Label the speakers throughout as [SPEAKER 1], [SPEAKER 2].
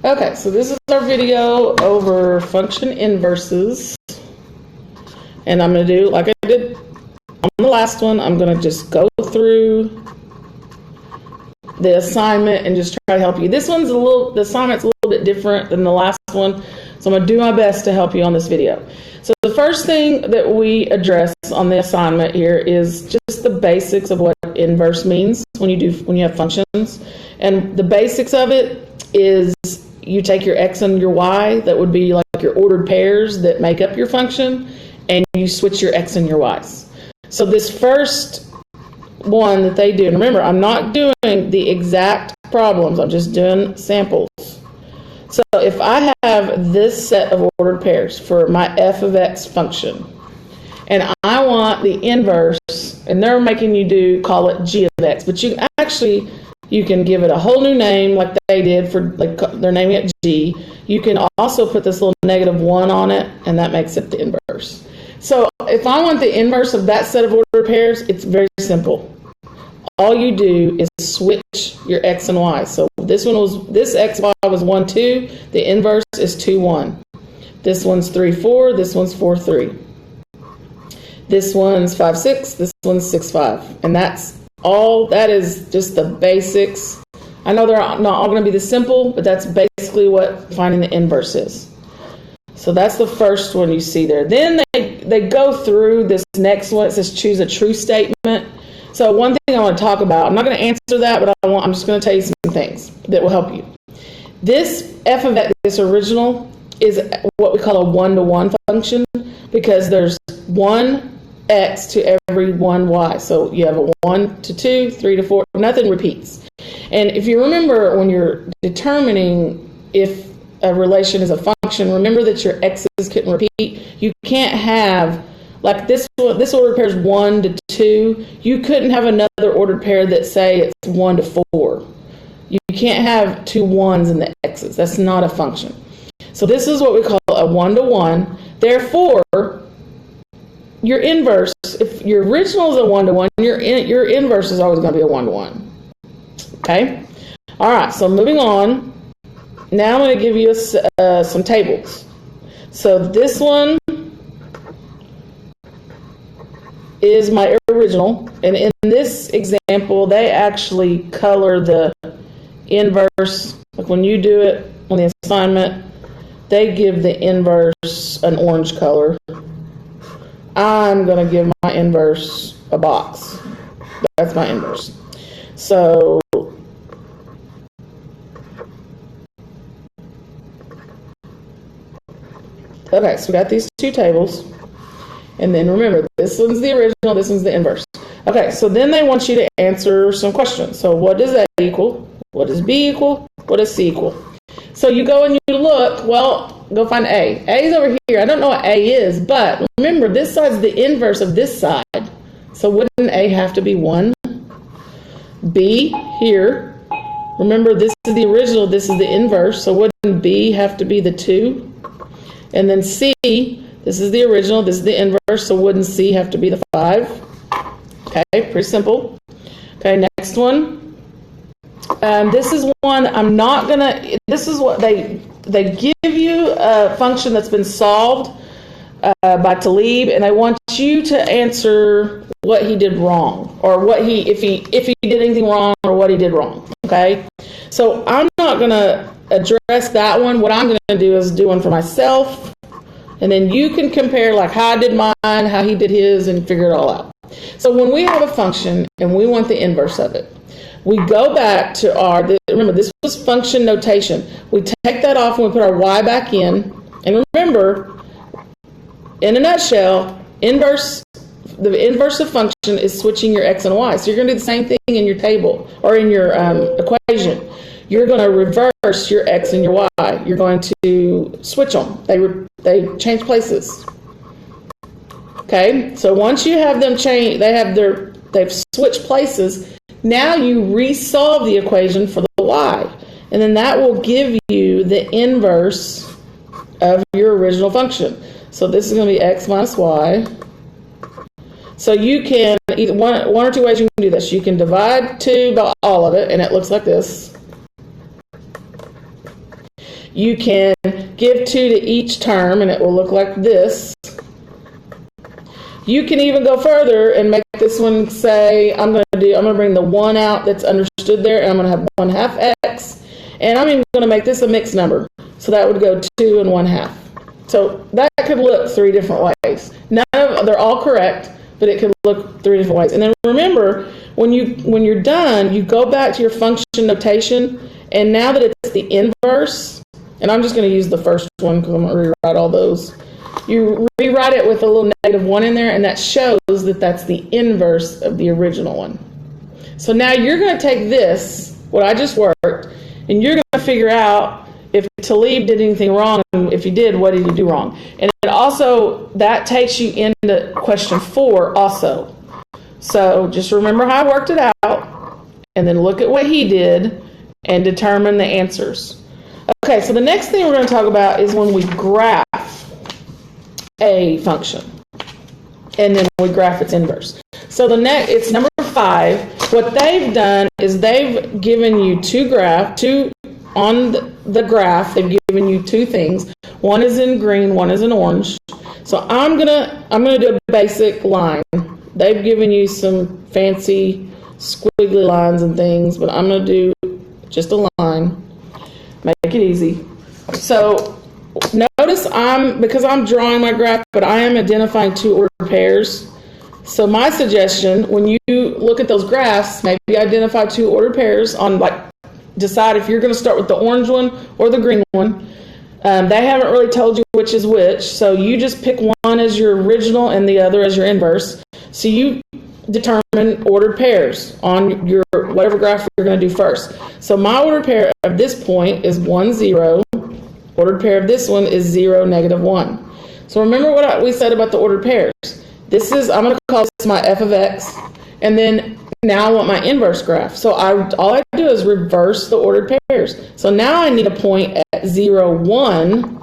[SPEAKER 1] Okay, so this is our video over function inverses. And I'm going to do, like I did on the last one, I'm going to just go through the assignment and just try to help you. This one's the assignment's a little bit different than the last one, so I'm going to do my best to help you on this video. So the first thing that we address on the assignment here is just the basics of what inverse means when you have functions. And the basics of it is you take your x and your y, that would be like your ordered pairs that make up your function, and you switch your x and your y's. So this first one that they do, and remember, I'm not doing the exact problems, I'm just doing samples. So if I have this set of ordered pairs for my f of x function, and I want the inverse, and they're making you call it g of x, but you can give it a whole new name like they did for, like they're naming it g. You can also put this little -1 on it, and that makes it the inverse. So if I want the inverse of that set of ordered pairs, it's very simple. All you do is switch your x and y. So this x, y was 1, 2. The inverse is 2, 1. This one's 3, 4. This one's 4, 3. This one's 5, 6. This one's 6, 5. And that's all. That is just the basics. I know they're not all going to be this simple, but that's basically what finding the inverse is. So that's the first one you see there. Then they go through this next one. It says choose a true statement. So one thing I want to talk about, I'm not going to answer that, but I'm just going to tell you some things that will help you. This f of x, this original, is what we call a 1-to-1 function, because there's 1 x to every 1 y. So you have a 1 to 2, 3 to 4, nothing repeats. And if you remember, when you're determining if a relation is a function, remember that your x's can repeat. You can't have, like this ordered pair is 1 to 2. You couldn't have another ordered pair that say it's 1 to 4. You can't have 2 1s in the x's. That's not a function. So this is what we call a 1-to-1. Therefore, your inverse, if your original is a 1-to-1, your inverse is always going to be a 1-to-1. Okay? All right, so moving on. Now I'm going to give you some tables. So this one is my original, and in this example, they actually color the inverse. Like when you do it on the assignment, they give the inverse an orange color. I'm going to give my inverse a box. That's my inverse. So okay, so we got these two tables. And then remember, this one's the original, this one's the inverse. Okay, so then they want you to answer some questions. So what does A equal? What does B equal? What does C equal? So you go and you look, well, go find A. A is over here. I don't know what A is, but remember, this side's the inverse of this side. So wouldn't A have to be 1? B here. Remember, this is the original, this is the inverse. So wouldn't B have to be the 2? And then C, this is the original, this is the inverse, so wouldn't C have to be the 5? Okay, pretty simple. Okay, next one. This is one I'm not gonna, this is what they give you a function that's been solved by Talib, and I want you to answer what he did wrong, or if he did anything wrong, or what he did wrong. Okay, so I'm not gonna address that one. What I'm gonna do is do one for myself, and then you can compare like how I did mine, how he did his, and figure it all out. So when we have a function and we want the inverse of it, we go back to remember this was function notation. We take that off and we put our y back in. And remember, in a nutshell, the inverse of function is switching your x and y. So you're going to do the same thing in your table or in your equation. You're going to reverse your x and your y. You're going to switch them. They change places. Okay, so once you have them change, they've switched places. Now you resolve the equation for the y, and then that will give you the inverse of your original function. So this is going to be x minus y. So you can, either one or two ways you can do this. You can divide 2 by all of it, and it looks like this. You can give 2 to each term, and it will look like this. You can even go further and make this one say, I'm going to bring the 1 out that's understood there, and I'm going to have 1/2 x, and I'm even going to make this a mixed number. So that would go 2 and 1/2. So that could look 3 different ways. They're all correct, but it could look 3 different ways. And then remember, when you're done, you go back to your function notation, and now that it's the inverse, and I'm just going to use the first one because I'm going to rewrite all those. You rewrite it with a little -1 in there, and that shows that that's the inverse of the original one. So now you're going to take this, what I just worked, and you're going to figure out if Talib did anything wrong, and if he did, what did he do wrong? And it also, that takes you into question 4 also. So just remember how I worked it out, and then look at what he did, and determine the answers. Okay, so the next thing we're going to talk about is when we graph a function, and then we graph its inverse. So it's number 5. What they've done is they've given you on the graph. They've given you 2 things. One is in green, one is in orange. So I'm gonna do a basic line. They've given you some fancy squiggly lines and things, but I'm gonna do just a line. Make it easy. So notice because I'm drawing my graph, but I am identifying 2 ordered pairs. So my suggestion, when you look at those graphs, maybe identify 2 ordered pairs on, decide if you're going to start with the orange one or the green one. They haven't really told you which is which, so you just pick one as your original and the other as your inverse. So you determine ordered pairs on your whatever graph you're going to do first. So my ordered pair of this point is 1, 0. Ordered pair of this one is 0, -1. So remember what we said about the ordered pairs. I'm going to call this my f of x, and then now I want my inverse graph. So all I do is reverse the ordered pairs. So now I need a point at 0, 1,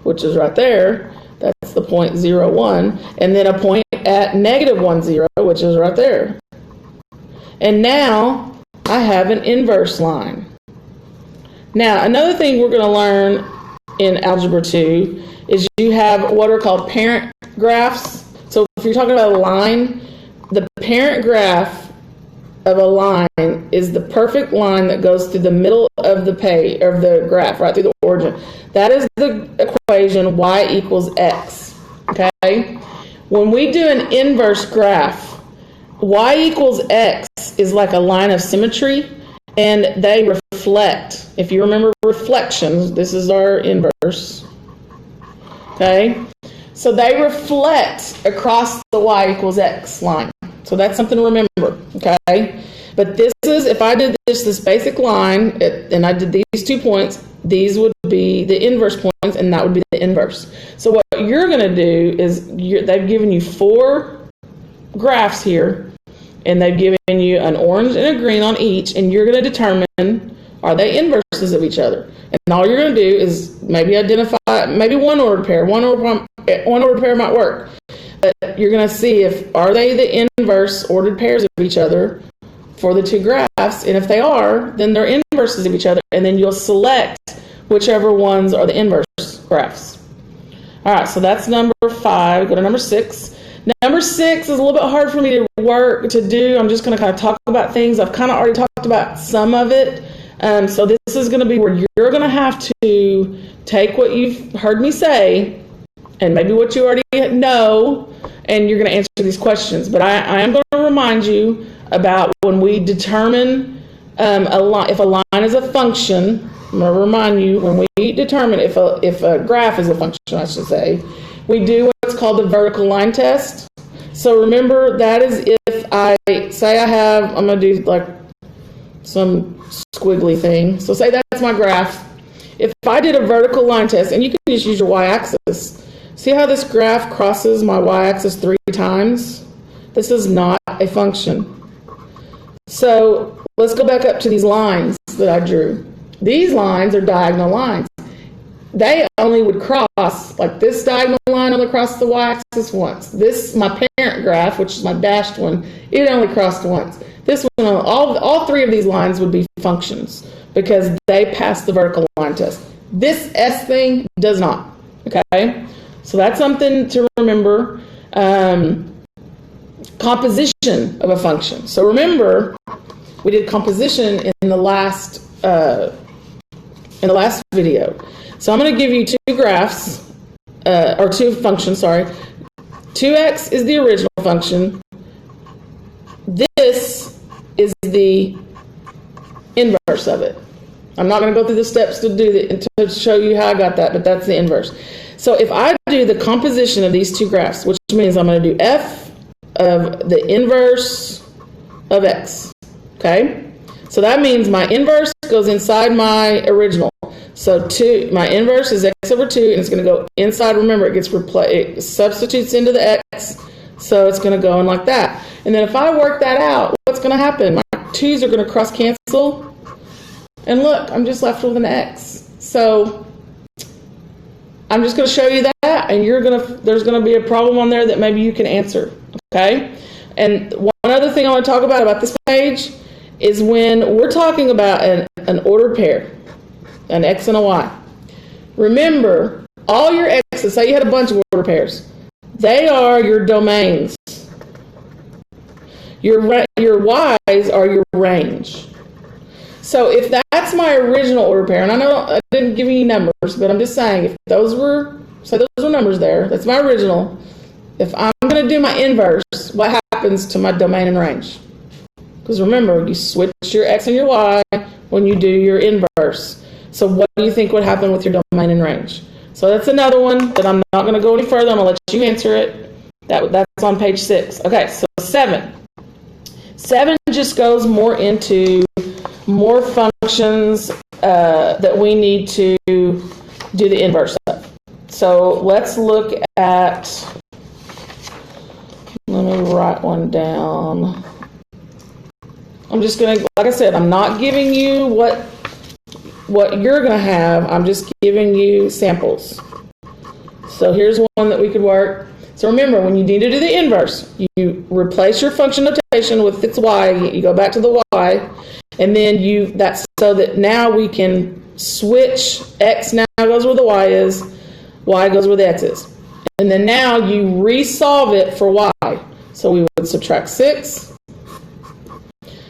[SPEAKER 1] which is right there. That's the point 0, 1, and then a point at -1, 0, which is right there. And now I have an inverse line. Now, another thing we're going to learn in Algebra 2 is you have what are called parent graphs. So if you're talking about a line, the parent graph of a line is the perfect line that goes through the middle of the page, or the graph, right through the origin. That is the equation y equals x. Okay? When we do an inverse graph, y equals x is like a line of symmetry, and they reflect. If you remember reflections, this is our inverse. Okay? So they reflect across the y equals x line. So that's something to remember. Okay? But this is, if I did this basic line, and I did these 2 points, these would be the inverse points, and that would be the inverse. So what you're going to do is, they've given you 4 graphs here, and they've given you an orange and a green on each, and you're going to determine, are they inverses of each other? And all you're going to do is maybe identify, maybe one ordered pair. One ordered pair might work. But you're going to see are they the inverse ordered pairs of each other for the 2 graphs, and if they are, then they're inverses of each other, and then you'll select whichever ones are the inverse graphs. All right, so that's number 5. Go to number 6. Number 6 is a little bit hard for me to do. I'm just going to kind of talk about things. I've kind of already talked about some of it. So this is going to be where you're going to have to take what you've heard me say, and maybe what you already know, and you're going to answer these questions. But I am going to remind you about when we determine if a line is a function. I'm going to remind you, when we determine if a graph is a function, I should say, we do what's called the vertical line test. So remember, that is if I say I'm going to do like some squiggly thing. So say that's my graph. If I did a vertical line test, and you can just use your y-axis. See how this graph crosses my y-axis 3 times? This is not a function. So let's go back up to these lines that I drew. These lines are diagonal lines. They only would cross, like this diagonal line only crossed the y-axis once. This, my parent graph, which is my dashed one, it only crossed once. This one, all 3 of these lines would be functions because they pass the vertical line combined test. This S thing does not. Okay? So that's something to remember. Composition of a function. So remember, we did composition in the last video. So I'm going to give you two graphs, or two functions, sorry. 2x is the original function. This is the inverse of it. I'm not going to go through the steps to show you how I got that, but that's the inverse. So if I do the composition of these two graphs, which means I'm going to do f of the inverse of x, okay? So that means my inverse goes inside my original. So my inverse is x over 2, and it's going to go inside. Remember, it substitutes into the x, so it's going to go in like that. And then if I work that out, what's going to happen? My 2's are going to cross cancel, and look, I'm just left with an x. So I'm just going to show you that, and there's going to be a problem on there that maybe you can answer, okay? And one other thing I want to talk about this page is when we're talking about an ordered pair, an x and a y. Remember, all your x's, say you had a bunch of ordered pairs, they are your domains. Your y's are your range. So if that's my original ordered pair, and I know I didn't give you any numbers, but I'm just saying, if those were numbers there, that's my original. If I'm going to do my inverse, what happens to my domain and range? Because remember, you switch your x and your y when you do your inverse. So what do you think would happen with your domain and range? So that's another one that I'm not going to go any further. I'm going to let you answer it. That's on page 6. Okay, so 7. 7 just goes more into more functions that we need to do the inverse of. So let's look at, let me write one down. I'm just going to, like I said, I'm not giving you what you're going to have. I'm just giving you samples. So here's one that we could work. So remember, when you need to do the inverse, you replace your function notation with its y. You go back to the y, and then that's so that now we can switch. X now goes where the y is, y goes where the x is, and then now you resolve it for y. So we would subtract 6.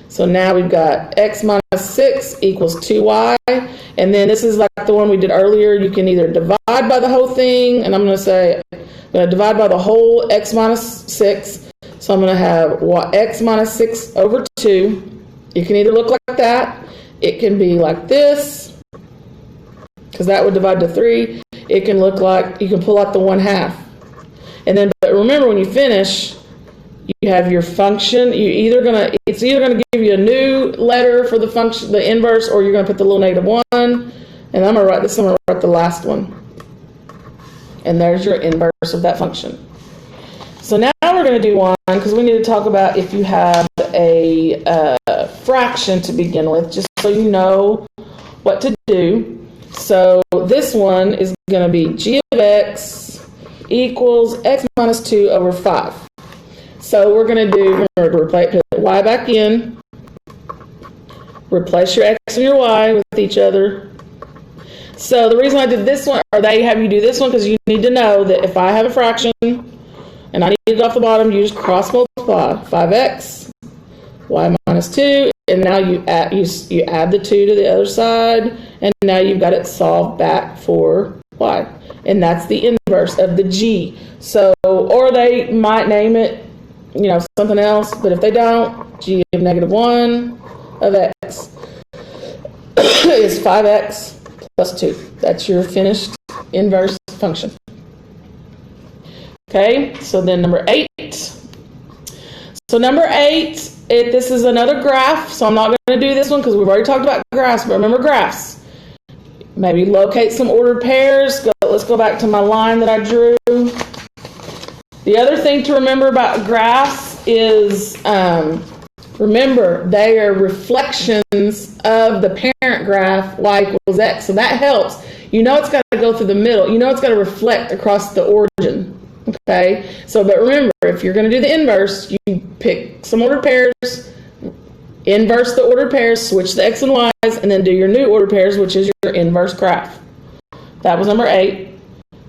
[SPEAKER 1] So now we've got x minus 6 equals 2y. And then this is like the one we did earlier. You can either divide by the whole thing, and I'm going to divide by the whole x minus 6. So I'm going to have x minus 6 over 2. It can either look like that. It can be like this, because that would divide to 3. It can look like, you can pull out the 1/2. And then, but remember, when you finish, you have your function. It's either gonna give you a new letter for the function, the inverse, or you're gonna put the little -1. And I'm gonna write this. I'm gonna write the last one. And there's your inverse of that function. So now we're gonna do one, because we need to talk about if you have a fraction to begin with, just so you know what to do. So this one is gonna be g of x equals x minus 2 over 5. So we're going to put y back in, replace your x and your y with each other. So the reason I did this one, or they have you do this one, because you need to know that if I have a fraction and I need it off the bottom, you just cross multiply 5x, y minus 2, and now you add the 2 to the other side, and now you've got it solved back for y. And that's the inverse of the g. So, or they might name it, something else, but if they don't, g of -1 of x is 5x plus 2. That's your finished inverse function. Okay, so then number 8. So number 8, this is another graph, so I'm not going to do this one because we've already talked about graphs, but remember graphs. Maybe locate some ordered pairs. Let's go back to my line that I drew. The other thing to remember about graphs is, remember, they are reflections of the parent graph, y equals x. So that helps. It's got to go through the middle. It's got to reflect across the origin. Okay? So, but remember, if you're going to do the inverse, you pick some ordered pairs, Inverse the ordered pairs, switch the x and y's, and then do your new ordered pairs, which is your inverse graph. That was number 8.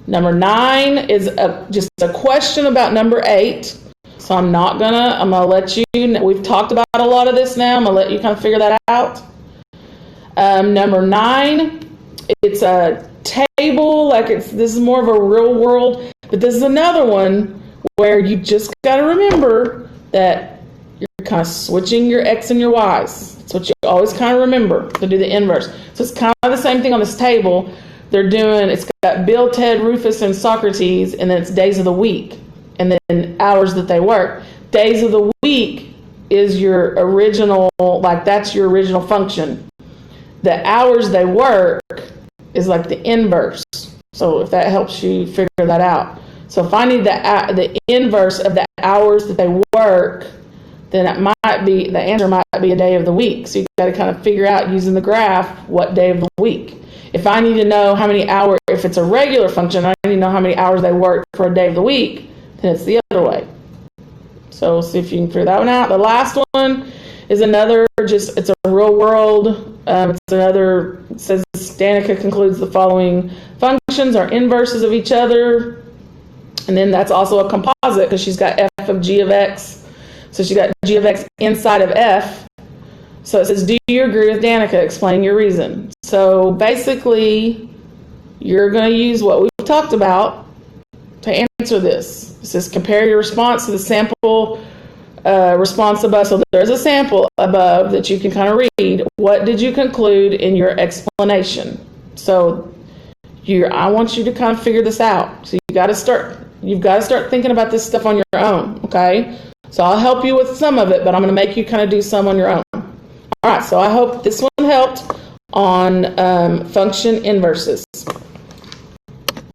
[SPEAKER 1] Number 9 is just a question about number 8. So I'm gonna let you, we've talked about a lot of this now. I'm gonna let you kind of figure that out. Number 9, it's a table, this is more of a real world, but this is another one where you just got to remember that you're kind of switching your x and your y's. That's what you always kind of remember to do the inverse. So it's kind of the same thing on this table. It's got Bill, Ted, Rufus, and Socrates, and then it's days of the week, and then hours that they work. Days of the week is your original, that's your original function. The hours they work is like the inverse. So if that helps you figure that out. So if I need the inverse of the hours that they work, then the answer might be a day of the week. So you got to kind of figure out using the graph what day of the week. If I need to know how many hours, if it's a regular function, I need to know how many hours they work for a day of the week, then it's the other way. So see if you can figure that one out. The last one is it's a real world. It says Danica concludes the following functions are inverses of each other. And then that's also a composite because she's got f of g of x. So she's got g of x inside of f. So it says, do you agree with Danica? Explain your reason. So basically, you're going to use what we've talked about to answer this. It says, compare your response to the sample response above. So there's a sample above that you can kind of read. What did you conclude in your explanation? So I want you to kind of figure this out. So you've got to start thinking about this stuff on your own, okay? So I'll help you with some of it, but I'm going to make you kind of do some on your own. All right, so I hope this one helped on function inverses.